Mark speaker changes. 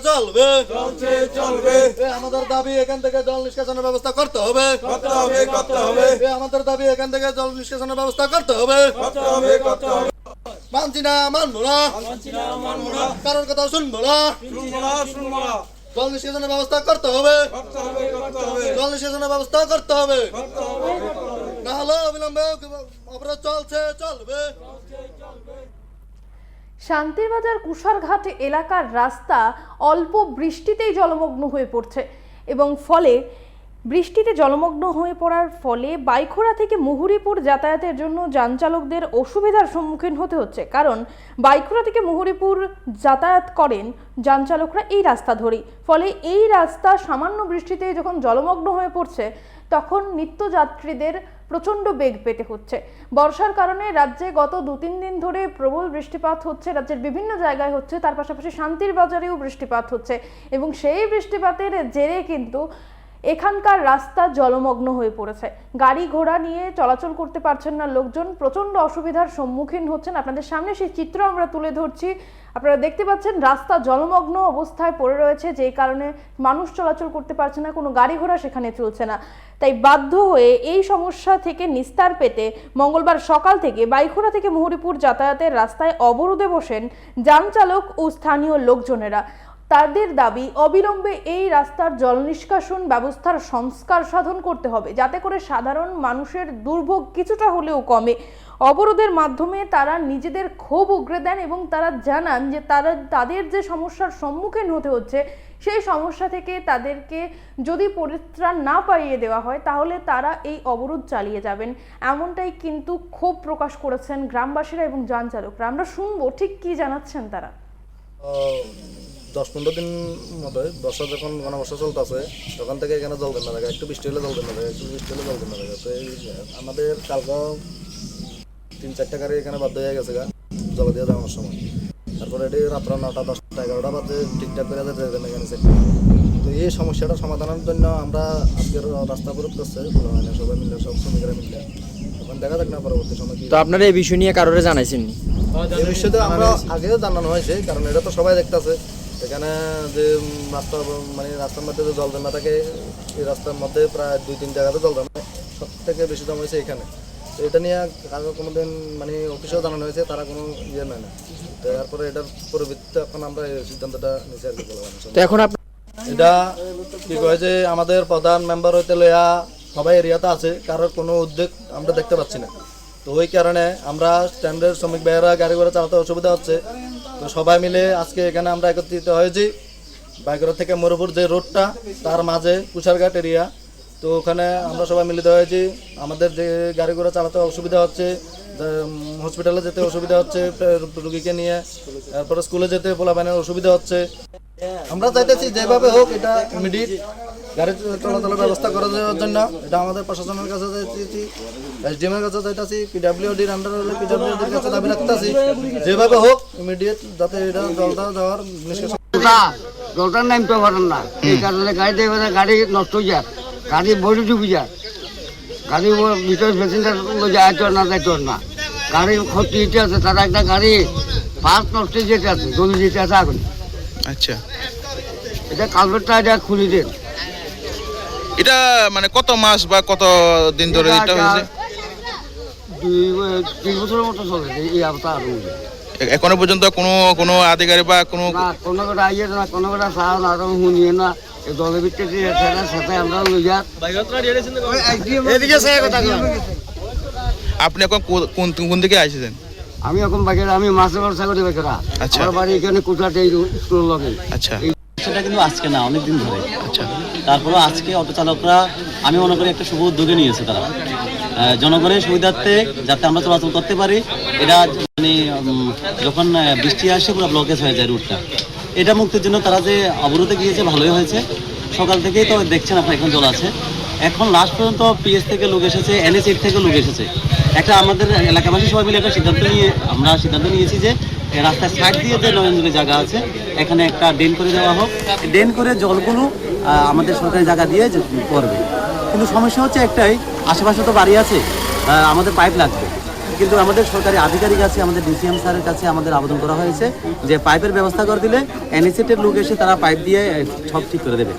Speaker 1: চলবে
Speaker 2: চলবে
Speaker 1: আমাদের দাবি এখান থেকে জল নিষ্কাশনের ব্যবস্থা করতে হবে আমাদের দাবি এখান থেকে জল নিষ্কাশনের ব্যবস্থা করতে হবে মানছি না মানবো না কারোর কথা শুনবো না জল নিষ্কাশনের ব্যবস্থা করতে হবে জল নিষ্কাশনের ব্যবস্থা করতে হবে না হলে অবিলম্বে অবরোধ চলবে
Speaker 3: শান্তিরবাজার কুশারঘাট এলাকার রাস্তা অল্প বৃষ্টিতেই জলমগ্ন হয়ে পড়ছে এবং ফলে বৃষ্টিতে জলমগ্ন হয়ে পড়ার ফলে বাইখোড়া থেকে মুহুরীপুর যাতায়াতের জন্য যান চালকদের অসুবিধার সম্মুখীন হতে হচ্ছে। কারণ বাইখোড়া থেকে মুহুরীপুর যাতায়াত করেন যান চালকরা এই রাস্তা ধরেই, ফলে এই রাস্তা সামান্য বৃষ্টিতে যখন জলমগ্ন হয়ে পড়ছে তখন নিত্যযাত্রীদের প্রচণ্ড বেগ পেতে হচ্ছে। বর্ষার কারণে রাজ্যে গত 2-3 দিন ধরে প্রবল বৃষ্টিপাত হচ্ছে, রাজ্যের বিভিন্ন জায়গায় হচ্ছে, তার পাশাপাশি শান্তির বাজারেও বৃষ্টিপাত হচ্ছে এবং সেই বৃষ্টিপাতের জেরে কিন্তু এখানকার রাস্তা জলমগ্ন হয়ে পড়েছে। গাড়ি ঘোড়া নিয়ে চলাচল করতে পারছেন না লোকজন, প্রচণ্ড অসুবিধার সম্মুখীন হচ্ছেন। আপনাদের সামনে সেই চিত্র আমরা তুলে ধরছি। আপনারা দেখতে পাচ্ছেন রাস্তা জলমগ্ন অবস্থায় পড়ে রয়েছে, যেই কারণে মানুষ চলাচল করতে পারছে না, কোনো গাড়ি ঘোড়া সেখানে চলছে না। তাই বাধ্য হয়ে এই সমস্যা থেকে নিস্তার পেতে মঙ্গলবার সকাল থেকে বাইখোড়া থেকে মুহুরীপুর যাতায়াতের রাস্তায় অবরোধে বসেন যান চালক ও স্থানীয় লোকজনেরা। তাদের দাবি অবিলম্বে এই রাস্তার জল নিষ্কাশন ব্যবস্থার সংস্কার সাধন করতে হবে, যাতে করে সাধারণ মানুষের দুর্ভোগ কিছুটা হলেও কমে। অবরোধের মাধ্যমে তারা নিজেদের ক্ষোভ উগরে দেন এবং তারা জানান যে তাদের যে সমস্যার সম্মুখীন হতে হচ্ছে সেই সমস্যা থেকে তাদেরকে যদি পরিত্রাণ না পাইয়ে দেওয়া হয় তাহলে তারা এই অবরোধ চালিয়ে যাবেন, এমনটাই কিন্তু ক্ষোভ প্রকাশ করেছেন গ্রামবাসীরা এবং যান চালকরা। আমরা শুনবো ঠিক কি জানাচ্ছেন তারা।
Speaker 1: 10-15 দিন মতো বর্ষা যখন ঘনবর্ষা চলতেছে তখন থেকে এখানে জল দেন না থাকে, একটু বৃষ্টি হলে জল দেন না থাকে, একটু বৃষ্টি হলে জল দেন না থাকে। তো এই আমাদের কালকে 3-4টা গাড়ি এখানে বাধ্য হয়ে গেছে জল দিয়ে যাওয়ার সময়। তারপরে এটি রাত্র 9টা 10টা 11টা বাজে ঠিকঠাক করে যেতে দেন এখানে। তো এই সমস্যাটা সমাধানের জন্য আমরা আজকের রাস্তা অবরোধ করছে সবাই মিলে, সব শ্রমিকরা মিলে। তখন দেখা যাক না পরবর্তী সময় কি।
Speaker 4: তো আপনারা এই বিষয় নিয়ে কারোরে জানাইছেননি?
Speaker 1: এই বিষয়তে আমরা আগেও জানানো হয়েছে, কারণ এটা তো সবাই দেখতেছে এখানে যে রাস্তা মানে রাস্তার মধ্যে যে জল জমা থাকে, এই রাস্তার মধ্যে প্রায় 2-3 জায়গাতে জল জমে, সব থেকে বেশি জমা হয়েছে এখানে। তো এটা নিয়ে কারো কোনোদিন মানে অফিসেও জানানো হয়েছে, তারা কোনো ইয়ে নেয় না। তো তারপরে এটার পরিবর্তে এখন আমরা এই সিদ্ধান্তটা নিচে আর কি বললাম।
Speaker 4: তো এখন
Speaker 1: এটা কি কয় যে আমাদের প্রধান মেম্বার হইতে লইয়া সবাই এরিয়াতে আছে, কারোর কোনো উদ্যোগ আমরা দেখতে পাচ্ছি না। তো ওই কারণে আমরা স্ট্যান্ডার্ড শ্রমিক ভাইয়েরা গাড়ি ঘোড়া চালাতে অসুবিধা হচ্ছে। তো সবাই মিলে আজকে এখানে আমরা একত্রিত হয়েছি। বাইকরা থেকে মুহুরীপুর যে রোডটা তার মাঝে কুশারঘাট এরিয়া, তো ওখানে আমরা সবাই মিলিত হয়েছি। আমাদের যে গাড়ি ঘোড়া চালাতে অসুবিধা হচ্ছে, হসপিটালে যেতে অসুবিধা হচ্ছে রুগীকে নিয়ে, তারপরে স্কুলে যেতে পোলাপানের অসুবিধা হচ্ছে। আমরা চাইতেছি যেভাবে হোক এটা ইমিডিয়েট গাড়ি চলাচলের ব্যবস্থা করে দেওয়ার জন্য। এটা আমাদের প্রশাসনের কাছে চাইতেছি, এসডিএম এর কাছে চাইতেছি, পিডব্লিউডির আন্ডারে হলে পিডব্লিউডির কাছে দাবি রাখতেছি যেভাবে হোক ইমিডিয়েট যাতে এটা জলটা দেওয়ার নিষ্কাশন।
Speaker 5: জলটার নামতে পারেন না, এই কারণে গাড়ি দেবে না, গাড়ি নষ্ট হয়ে যায়, গাড়ি বডি ডুবে যায়, গাড়ি ভিতরে প্যাসেঞ্জার যাইতে না যাইতে না, গাড়ির ক্ষতি যেতে আছে, তারা একটা গাড়ি ফার্স্ট নষ্ট যেতে আছে, জমি যেতে আছে আগুন।
Speaker 6: আচ্ছা,
Speaker 5: এটা কালভারটা এটা খুলে দেন।
Speaker 6: এটা মানে কত মাস বা কত দিন ধরে এটা হয়েছে?
Speaker 5: 2 বছরের মতো চলে এই অবস্থা।
Speaker 6: এখনো পর্যন্ত কোনো আধিকারিক বা কোনো
Speaker 5: কটা আইয়ে না, কোনো কটা সারা না শুনিয়ে না, এই দলের ভিত্তিতে সাথে আমরা লই যা।
Speaker 6: আপনি এখন কোন দিকে আসছেন?
Speaker 5: আমি এখন বাগের, আমি মাছের ব্যবসা করি বাগেরা।
Speaker 6: আচ্ছা,
Speaker 5: আমার বাড়ি এখানে কুটাতে স্কুল লগে।
Speaker 6: আচ্ছা,
Speaker 7: সেটা কিন্তু আজকে না, অনেকদিন ধরে।
Speaker 6: আচ্ছা,
Speaker 7: তারপরে আজকে অটো চালকরা আমি মনে করি একটা শুভ উদ্যোগে নিয়েছে তারা জনগণের সুবিধার্থে, যাতে আমরা চলাচল করতে পারি। এটা মানে যখন বৃষ্টি আসে পুরো ব্লকেজ হয়ে যায় রুটটা, এটা মুক্তির জন্য তারা যে অবরোধে গিয়েছে ভালোই হয়েছে। সকাল থেকেই তো দেখছেন আপনার এখন জল আছে। এখন লাস্ট পর্যন্ত পিএস থেকে লোক এসেছে, এনএসএফ থেকে লোক এসেছে। একটা আমাদের এলাকাবাসী সবাই মিলে একটা আমরা সিদ্ধান্ত নিয়েছি যে রাস্তার সাইড দিয়ে যে নয়নজুড়ি জায়গা আছে এখানে একটা ড্রেন করে দেওয়া হোক, ড্রেন করে জলগুলো আমাদের সরকারি জায়গা দিয়ে করবে। কিন্তু সমস্যা হচ্ছে একটাই, আশেপাশে তো বাড়ি আছে, আমাদের পাইপ লাগবে। কিন্তু আমাদের সরকারি আধিকারিক আছে, আমাদের ডিসিএম স্যারের কাছে আমাদের আবেদন করা হয়েছে যে পাইপের ব্যবস্থা করে দিলে এনএসিটের লোক এসে তারা পাইপ দিয়ে সব ঠিক করে দেবে।